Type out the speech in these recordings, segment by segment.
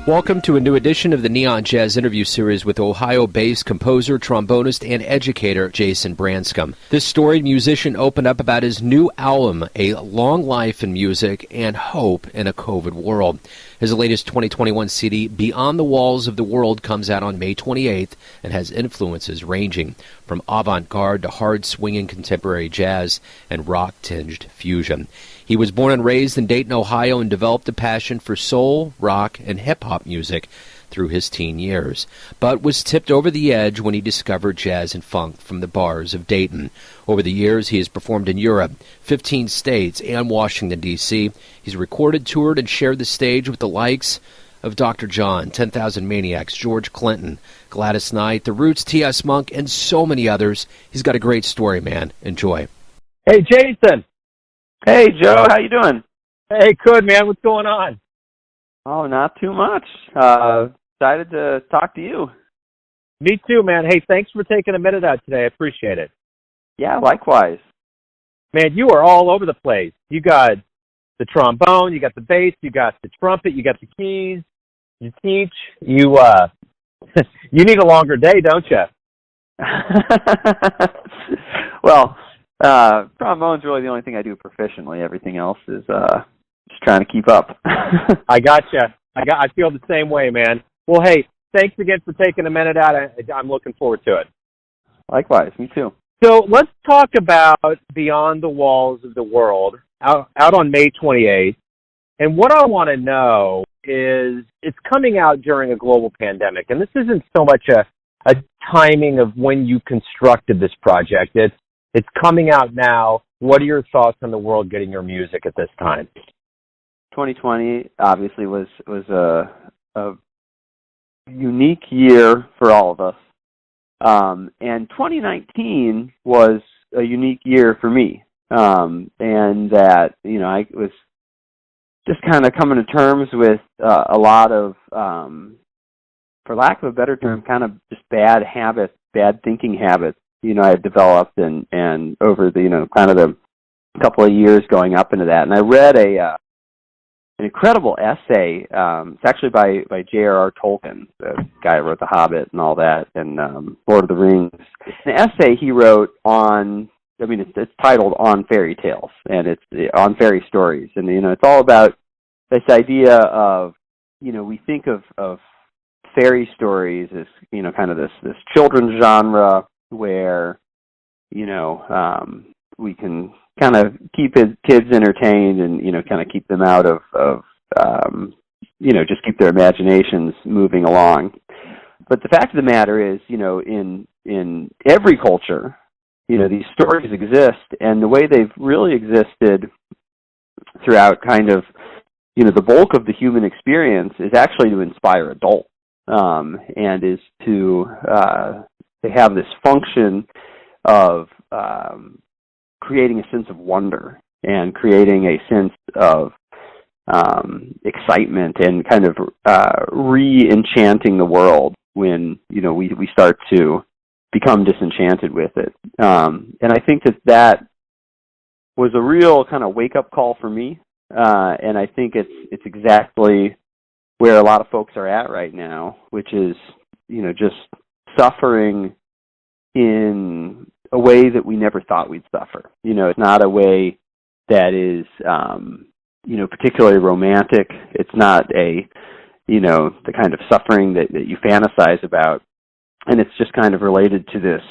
Welcome to a new edition of the Neon Jazz interview series with Ohio-based composer, trombonist, and educator Jason Branscum. This storied musician opened up about his new album, A Long Life in Music and Hope in a COVID World. His latest 2021 CD, Beyond the Walls of the World, comes out on May 28th and has influences ranging from avant-garde to hard-swinging contemporary jazz and rock-tinged fusion. He was born and raised in Dayton, Ohio, and developed a passion for soul, rock, and hip-hop music through his teen years, but was tipped over the edge when he discovered jazz and funk from the bars of Dayton. Over the years, he has performed in Europe, 15 states, and Washington, D.C. He's recorded, toured, and shared the stage with the likes of Dr. John, 10,000 Maniacs, George Clinton, Gladys Knight, The Roots, T.S. Monk, and so many others. He's got a great story, man. Enjoy. Hey, Jason. Hey, Joe. How you doing? Hey, good, man. What's going on? Oh, not too much. Excited to talk to you. Me too, man. Hey, thanks for taking a minute out today. I appreciate it. Yeah, likewise. Man, you are all over the place. You got the trombone, you got the bass, you got the trumpet, you got the keys, you teach. You you need a longer day, don't you? Well, trombone's really the only thing I do proficiently. Everything else is just trying to keep up. I gotcha. I feel the same way, man. Well, hey, thanks again for taking a minute out. I'm looking forward to it. Likewise, me too. So let's talk about Beyond the Walls of the World, out on May 28th. And what I want to know is it's coming out during a global pandemic. And this isn't so much a timing of when you constructed this project. It's coming out now. What are your thoughts on the world getting your music at this time? 2020 obviously was a unique year for all of us. And 2019 was a unique year for me. And that, I was just kind of coming to terms with a lot of, for lack of a better term, kind of just bad habits, bad thinking habits, I had developed and over the, kind of the couple of years going up into that. And I read an incredible essay. It's actually by J.R.R. Tolkien, the guy who wrote The Hobbit and all that, and Lord of the Rings. An essay he wrote on, it's titled On Fairy Tales, and it's on fairy stories. And, it's all about this idea of, we think of fairy stories as, kind of this children's genre where, we can kind of keep kids entertained and, kind of keep them out of just keep their imaginations moving along. But the fact of the matter is, in every culture, these stories exist, and the way they've really existed throughout kind of, the bulk of the human experience is actually to inspire adults, and is to have this function of creating a sense of wonder and creating a sense of excitement and kind of re-enchanting the world when, we start to become disenchanted with it. And I think that was a real kind of wake-up call for me. And I think it's exactly where a lot of folks are at right now, which is, just suffering in a way that we never thought we'd suffer. It's not a way that is, particularly romantic. It's not the kind of suffering that you fantasize about. And it's just kind of related to this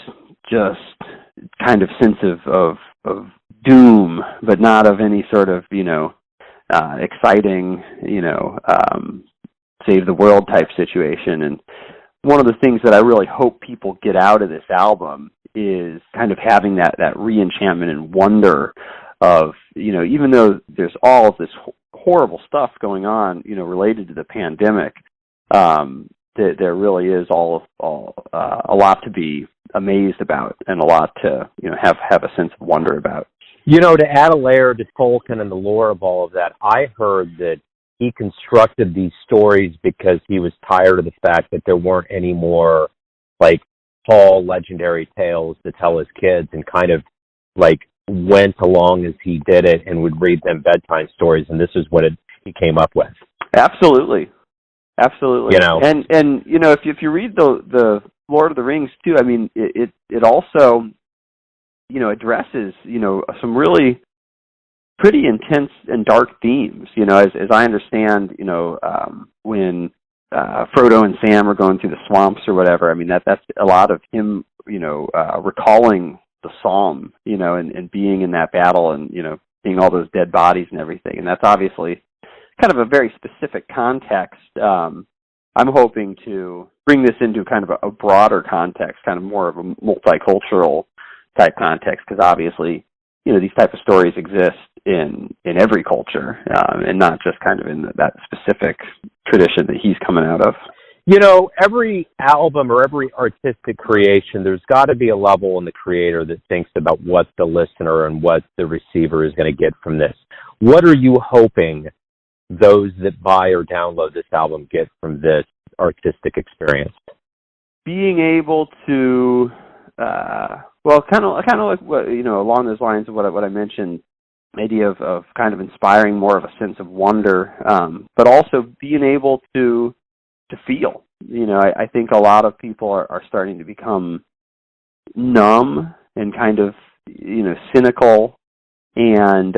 just kind of sense of doom, but not of any sort of, exciting, save the world type situation. And one of the things that I really hope people get out of this album is kind of having that re-enchantment and wonder of, even though there's all of this horrible stuff going on, related to the pandemic, there really is a lot to be amazed about and a lot to, have a sense of wonder about. To add a layer to Tolkien and the lore of all of that, I heard that he constructed these stories because he was tired of the fact that there weren't any more, tall legendary tales to tell his kids, and kind of, went along as he did it and would read them bedtime stories, and this is what he came up with. Absolutely. Absolutely. You know, And you know, if you read the Lord of the Rings too, I mean, it also, you know, addresses, you know, some really pretty intense and dark themes. You know, as I understand, you know, when Frodo and Sam are going through the swamps or whatever, I mean, that's a lot of him, you know, recalling the Psalm, you know, and being in that battle and, you know, seeing all those dead bodies and everything. And that's obviously kind of a very specific context. I'm hoping to bring this into kind of a broader context, kind of more of a multicultural type context, because obviously, you know, these type of stories exist in every culture, and not just kind of in that specific tradition that he's coming out of. you know, every album or every artistic creation, there's got to be a level in the creator that thinks about what the listener and what the receiver is going to get from this. What are you hoping those that buy or download this album get from this artistic experience? Being able to, well, kind of like what, you know, along those lines of what I mentioned, idea of kind of inspiring more of a sense of wonder, but also being able to feel. You know, I think a lot of people are starting to become numb and kind of, you know, cynical, and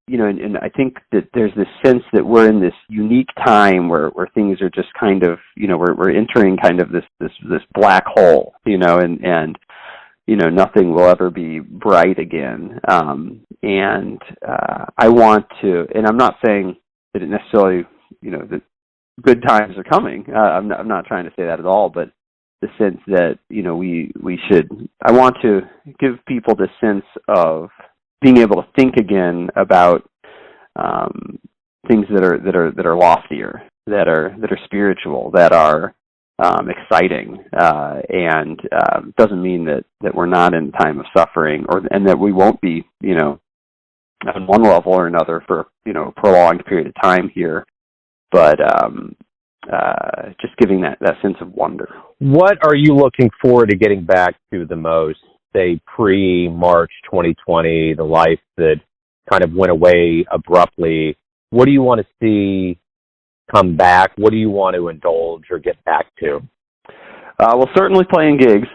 you know, and I think that there's this sense that we're in this unique time where things are just kind of, you know, we're entering kind of this black hole, you know, and you know, nothing will ever be bright again. And I want to, and I'm not saying that it necessarily, you know, that good times are coming. I'm not trying to say that at all, but the sense that, you know, we should, I want to give people the sense of being able to think again about things that are loftier, that are spiritual, that are exciting, and doesn't mean that we're not in a time of suffering, and that we won't be, you know, on one level or another for, you know, a prolonged period of time here, but just giving that sense of wonder. What are you looking forward to getting back to the most, say, pre-March 2020, the life that kind of went away abruptly? What do you want to see come back? What do you want to indulge or get back to? Well, certainly playing gigs.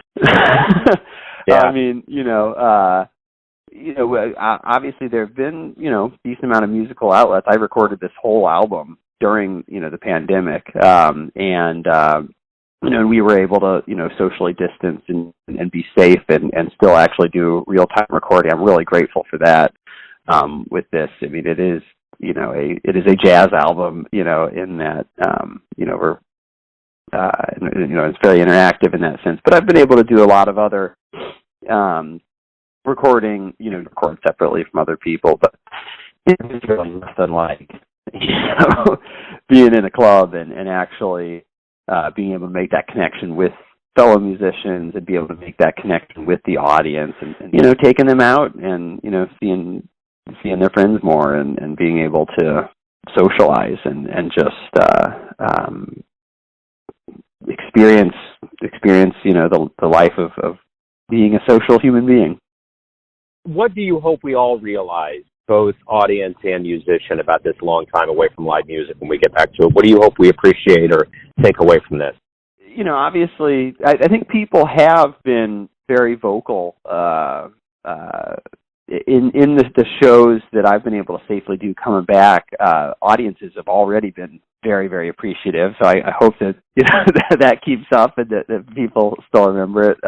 Yeah. I mean, you know, obviously there have been, you know, decent amount of musical outlets. I recorded this whole album during, you know, the pandemic, and you know, we were able to, you know, socially distance and be safe and still actually do real-time recording. I'm really grateful for that. With this, I mean, it is, you know, it is a jazz album, you know, in that, you know, we're, you know, it's very interactive in that sense. But I've been able to do a lot of other recording, you know, record separately from other people. But it's really nothing like, you know, being in a club and actually being able to make that connection with fellow musicians and be able to make that connection with the audience, and you know, taking them out and, you know, seeing their friends more and being able to socialize and just experience, you know, the life of being a social human being. What do you hope we all realize, both audience and musician, about this long time away from live music when we get back to it? What do you hope we appreciate or take away from this? You know, obviously, I think people have been very vocal in the shows that I've been able to safely do coming back. Audiences have already been very, very appreciative. So I hope that, you know, that keeps up and that people still remember it.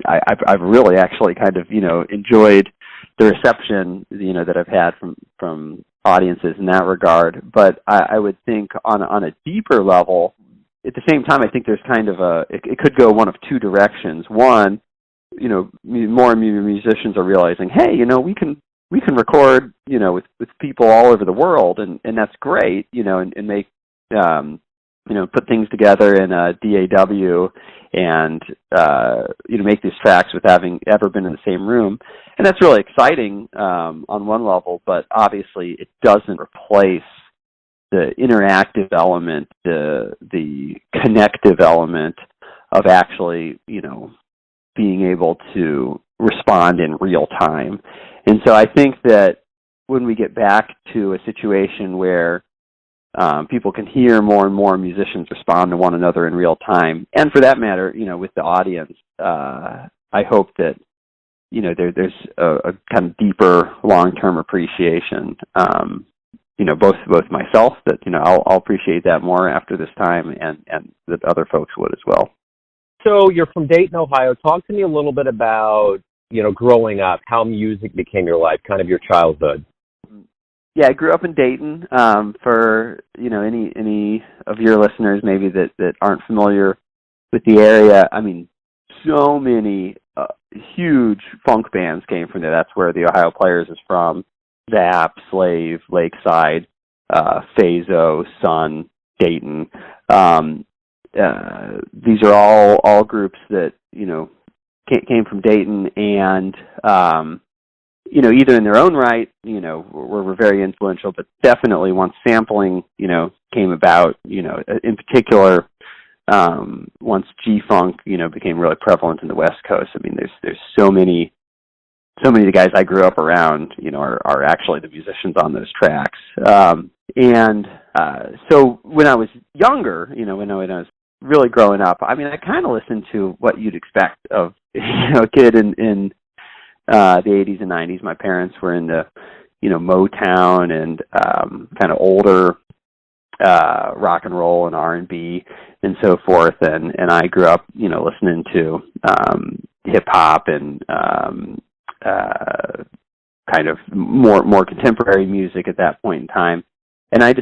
I've really actually kind of, you know, enjoyed the reception, you know, that I've had from audiences in that regard. But I would think on a deeper level, at the same time, I think there's kind of it could go one of two directions. One, you know, more and more musicians are realizing, hey, you know, we can record, you know, with people all over the world, and that's great, you know, and make, you know, put things together in a DAW and, you know, make these tracks with having ever been in the same room. And that's really exciting on one level, but obviously it doesn't replace the interactive element, the connective element of actually, you know, being able to respond in real time. And so I think that when we get back to a situation where people can hear more and more musicians respond to one another in real time. And for that matter, with the audience, I hope that, there's a kind of deeper long-term appreciation. Both myself, that, I'll appreciate that more after this time, and that other folks would as well. So you're from Dayton, Ohio. Talk to me a little bit about, growing up, how music became your life, kind of your childhood. Yeah, I grew up in Dayton. For any of your listeners maybe that aren't familiar with the area, I mean, so many huge funk bands came from there. That's where the Ohio Players is from. Zap, Slave, Lakeside, Phaso, Sun, Dayton. These are all groups that came from Dayton, and either in their own right, were very influential, but definitely once sampling, came about, in particular, once G-Funk, became really prevalent in the West Coast. I mean, there's so many of the guys I grew up around, are actually the musicians on those tracks. So when I was younger, when I was really growing up, I mean, I kind of listened to what you'd expect of, a kid in the 80s and 90s. My parents were into, Motown and kind of older rock and roll and R&B and so forth. And I grew up, listening to hip hop and kind of more contemporary music at that point in time. And I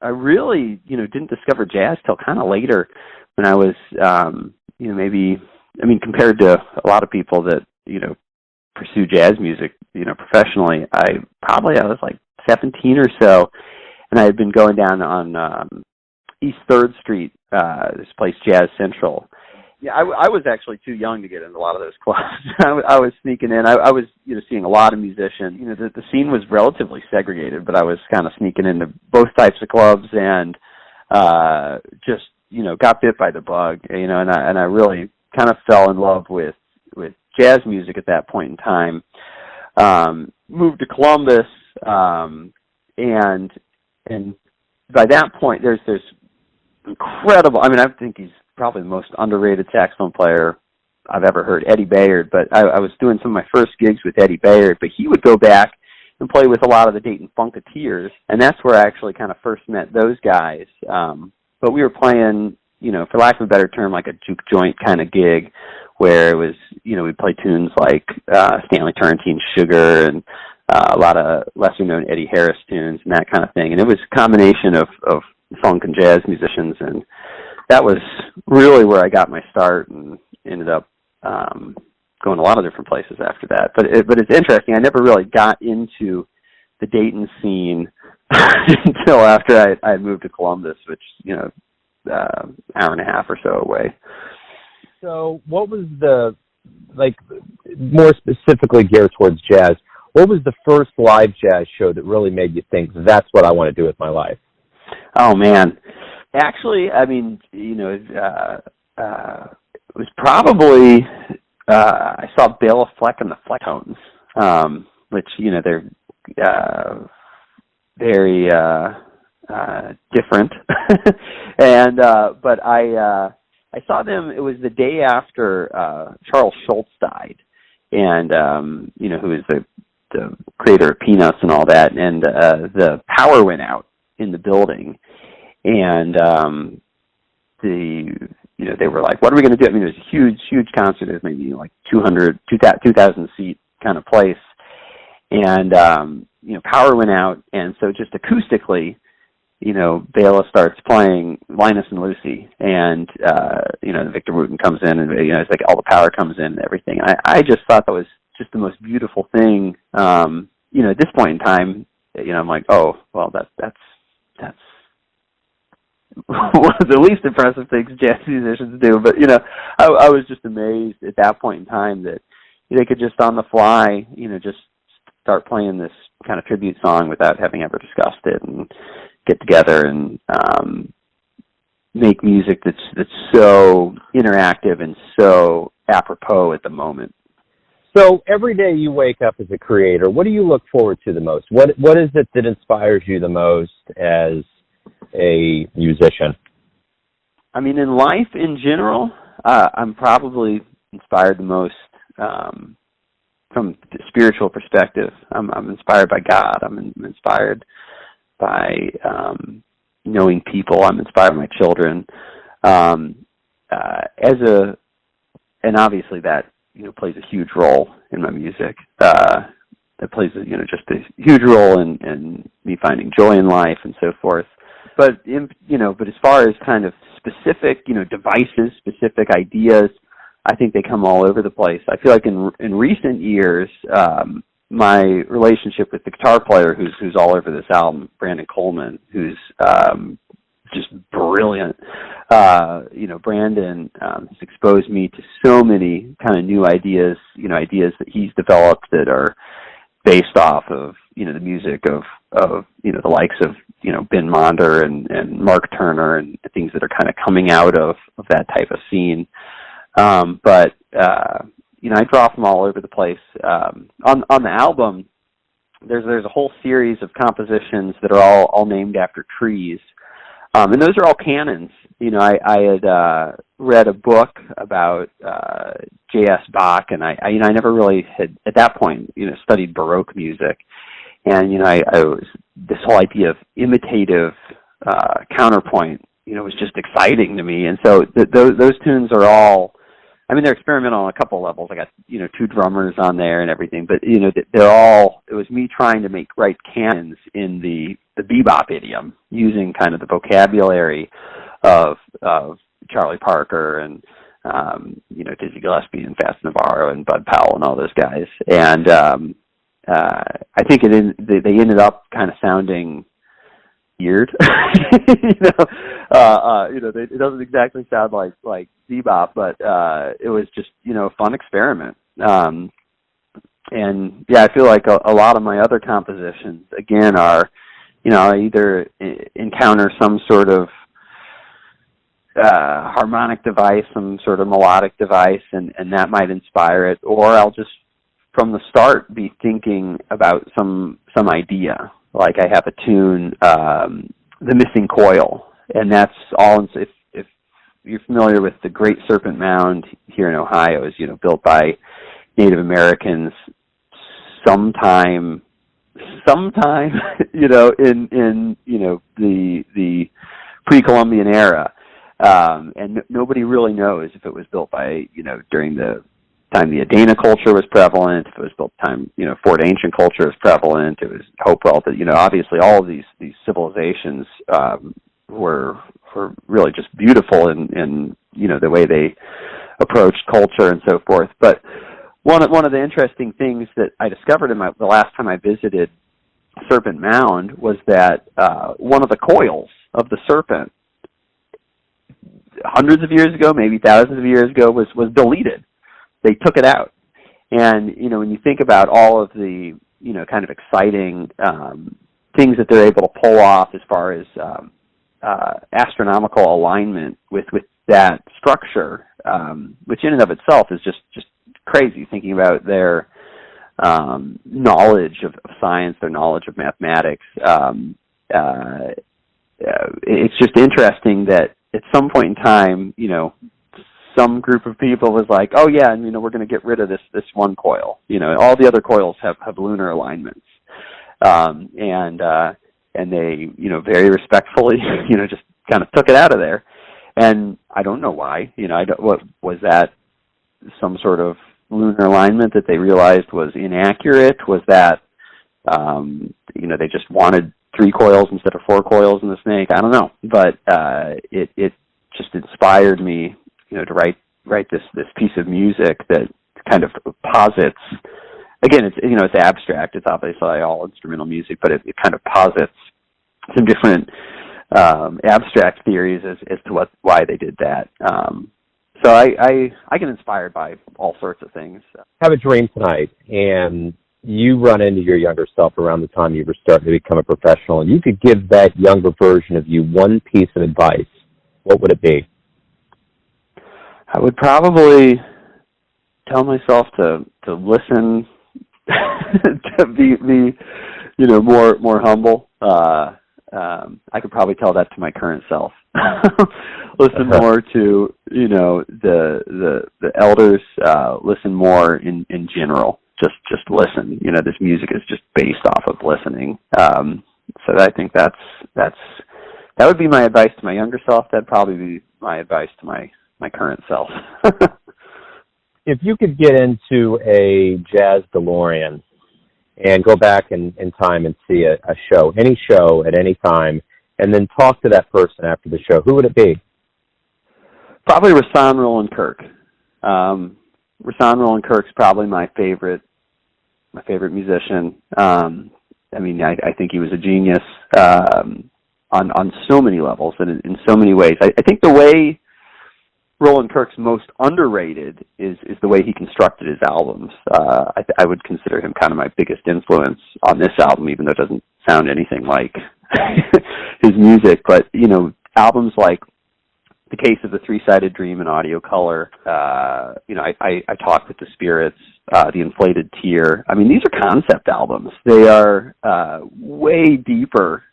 really, didn't discover jazz till kind of later, when I was, compared to a lot of people that, pursue jazz music, professionally, I was like 17 or so, and I had been going down on East 3rd Street, this place, Jazz Central. Yeah, I was actually too young to get into a lot of those clubs. I was sneaking in. I was, seeing a lot of musicians. The scene was relatively segregated, but I was kind of sneaking into both types of clubs, and just, got bit by the bug, and I really kind of fell in love with jazz music at that point in time. Moved to Columbus, and by that point, there's incredible. I mean, I think he's probably the most underrated saxophone player I've ever heard, Eddie Bayard. But I was doing some of my first gigs with Eddie Bayard, but he would go back and play with a lot of the Dayton Funketeers, and that's where I actually kind of first met those guys. But we were playing, for lack of a better term, like a juke joint kind of gig, where it was, we'd play tunes like Stanley Turrentine's Sugar and a lot of lesser-known Eddie Harris tunes and that kind of thing. And it was a combination of funk and jazz musicians, and that was really where I got my start, and ended up going a lot of different places after that. But it's interesting. I never really got into the Dayton scene until after I moved to Columbus, which, hour and a half or so away. So what was more specifically geared towards jazz, what was the first live jazz show that really made you think, that's what I want to do with my life? Oh, man. Actually, I mean, it was probably, I saw Bela Fleck and the Flecktones, which, they're very different. But I saw them, it was the day after Charles Schultz died, and, who is the creator of Peanuts and all that, and the power went out in the building, and they were like, what are we going to do? I mean, it was a huge concert. It was maybe like 2,000 seat kind of place, and power went out, and so just acoustically, Bela starts playing Linus and Lucy, and Victor Wooten comes in, and it's like all the power comes in and everything. And I just thought that was just the most beautiful thing. At this point in time, I'm like, oh, well, that's one of the least impressive things jazz musicians do. But I was just amazed at that point in time that they could just on the fly, just start playing this kind of tribute song without having ever discussed it, and get together and make music that's so interactive and so apropos at the moment. So every day you wake up as a creator, what do you look forward to the most? What is it that inspires you the most as a musician? I mean, in life in general, I'm probably inspired the most from the spiritual perspective. I'm inspired by God. I'm inspired by knowing people. I'm inspired by my children. And obviously that plays a huge role in my music. That plays just a huge role in me finding joy in life and so forth. But but as far as kind of specific devices, specific ideas, I think they come all over the place. I feel like in recent years, my relationship with the guitar player who's all over this album, Brandon Coleman, who's just brilliant. Brandon has exposed me to so many kind of new ideas, ideas that he's developed that are based off of, the music of the likes of, Ben Monder and Mark Turner and things that are kind of coming out of that type of scene. But I draw from all over the place. On the album, there's a whole series of compositions that are all named after trees. And those are all canons. I had read a book about J.S. Bach, and I never really had at that point studied Baroque music, and I was, this whole idea of imitative counterpoint was just exciting to me, and so those tunes are all. I mean, they're experimental on a couple of levels. I got, two drummers on there and everything, but, they're all, it was me trying to write canons in the bebop idiom, using kind of the vocabulary of Charlie Parker and, Dizzy Gillespie and Fats Navarro and Bud Powell and all those guys. And I think they ended up kind of sounding weird. It doesn't exactly sound like bebop, but it was just a fun experiment. And yeah, I feel like a lot of my other compositions again are I either encounter some sort of harmonic device, some sort of melodic device, and that might inspire it, or I'll just from the start be thinking about some idea. Like I have a tune, The Missing Coil, and that's all. If you're familiar with the Great Serpent Mound here in Ohio, is built by Native Americans sometime in the pre-Columbian era, and nobody really knows if it was built by during the time the Adena culture was prevalent, if it was built time, Fort Ancient culture was prevalent, it was Hopewell, that, obviously all of these civilizations, were really just beautiful in the way they approached culture and so forth. But one of the interesting things that I discovered the last time I visited Serpent Mound was that, one of the coils of the Serpent hundreds of years ago, maybe thousands of years ago, was deleted. They took it out. And, when you think about all of the, kind of exciting things that they're able to pull off as far as astronomical alignment with that structure, which in and of itself is just crazy, thinking about their knowledge of science, their knowledge of mathematics. It's just interesting that at some point in time, some group of people was like, oh yeah, and we're going to get rid of this one coil. All the other coils have lunar alignments, and they very respectfully just kind of took it out of there. And I don't know why. What was that? Some sort of lunar alignment that they realized was inaccurate? Was that they just wanted 3 coils instead of 4 coils in the snake? I don't know, but it just inspired me to write this piece of music that kind of posits. Again, it's abstract. It's obviously all instrumental music, but it kind of posits some different abstract theories as to why they did that. So I get inspired by all sorts of things. Have a dream tonight, and you run into your younger self around the time you were starting to become a professional, and you could give that younger version of you one piece of advice. What would it be? I would probably tell myself to listen, to be more humble, I could probably tell that to my current self. Listen more to, the elders, listen more in general. Just listen. This music is just based off of listening. So I think that would be my advice to my younger self. That'd probably be my advice to my current self. If you could get into a jazz DeLorean and go back in time and see a show, any show at any time, and then talk to that person after the show, who would it be? Probably Rahsaan Roland Kirk. Rahsaan Roland Kirk's probably my favorite musician. I think he was a genius on so many levels and in so many ways. I think the way Roland Kirk's most underrated is the way he constructed his albums. I would consider him kind of my biggest influence on this album, even though it doesn't sound anything like his music. But, albums like The Case of the Three-Sided Dream in audio color, I Talk with the Spirits, The Inflated Tear. These are concept albums. They are way deeper.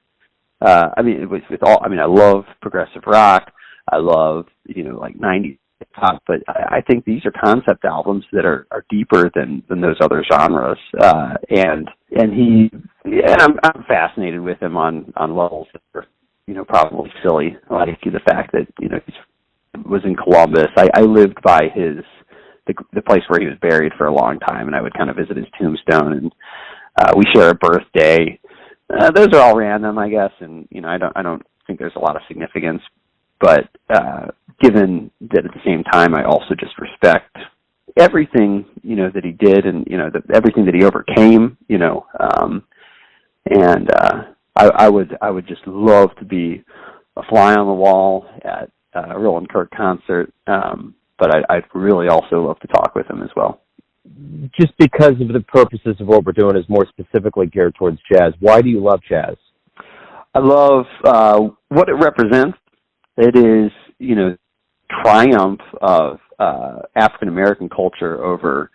I love progressive rock. I love, like 90s pop, but I think these are concept albums that are deeper than those other genres. And I'm fascinated with him on levels that are, probably silly. Like the fact that, he was in Columbus. I lived by the place where he was buried for a long time, and I would kind of visit his tombstone, and we share a birthday. Those are all random, I guess, and, I don't think there's a lot of significance. But given that at the same time, I also just respect everything, that he did and, everything that he overcame, and I would just love to be a fly on the wall at a Roland Kirk concert, but I'd really also love to talk with him as well. Just because of the purposes of what we're doing is more specifically geared towards jazz, why do you love jazz? I love what it represents. It is, triumph of African-American culture over,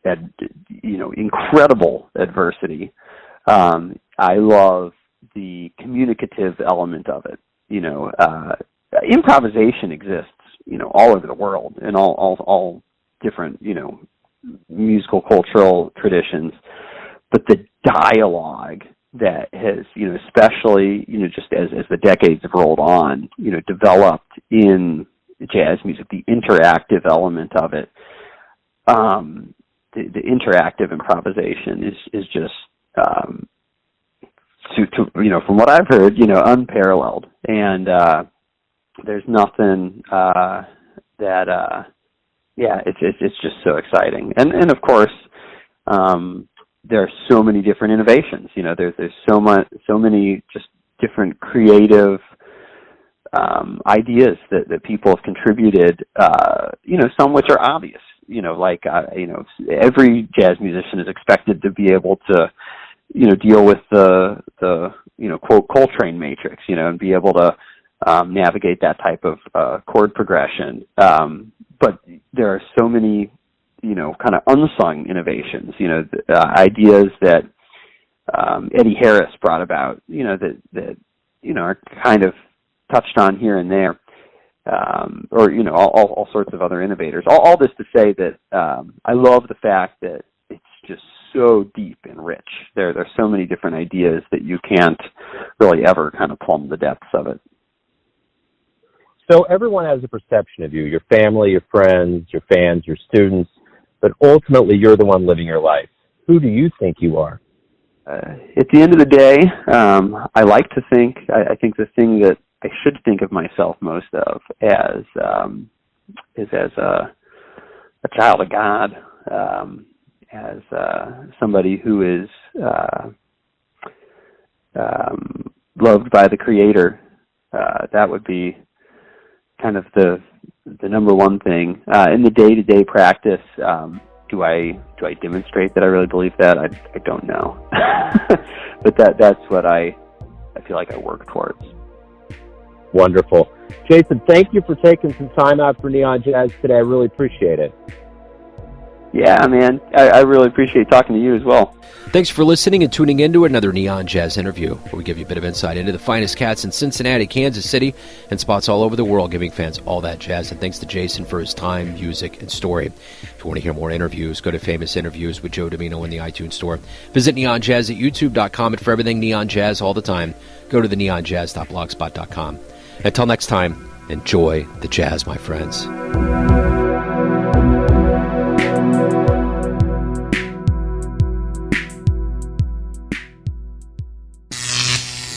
incredible adversity. I love the communicative element of it. Improvisation exists, all over the world in all different, musical, cultural traditions. But the dialogue that has, especially, just as the decades have rolled on, developed in jazz music, the interactive element of it, the interactive improvisation is just, from what I've heard, unparalleled. And there's nothing it's just so exciting. And of course, there are so many different innovations. There's so many just different creative ideas that people have contributed. Some which are obvious. Every jazz musician is expected to be able to, deal with the quote Coltrane matrix, and be able to navigate that type of chord progression. But there are so many, kind of unsung innovations, ideas that Eddie Harris brought about, that are kind of touched on here and there, or all sorts of other innovators. All this to say that I love the fact that it's just so deep and rich. There are so many different ideas that you can't really ever kind of plumb the depths of it. So everyone has a perception of you, your family, your friends, your fans, your students, but ultimately you're the one living your life. Who do you think you are? At the end of the day, I like to think, I think the thing that I should think of myself most of is as a child of God, as somebody who is loved by the Creator. That would be kind of the number one thing. In the day-to-day practice, do I demonstrate that I really believe that? I don't know. But that's what I feel like I work towards. Wonderful. Jason, thank you for taking some time out for Neon Jazz today. I really appreciate it. Yeah, man. I really appreciate talking to you as well. Thanks for listening and tuning in to another Neon Jazz interview, where we give you a bit of insight into the finest cats in Cincinnati, Kansas City, and spots all over the world, giving fans all that jazz. And thanks to Jason for his time, music, and story. If you want to hear more interviews, go to Famous Interviews with Joe Domino in the iTunes Store. Visit neonjazz at youtube.com, and for everything Neon Jazz all the time, go to the neonjazz.blogspot.com. Until next time, enjoy the jazz, my friends.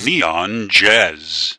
Neon Jazz.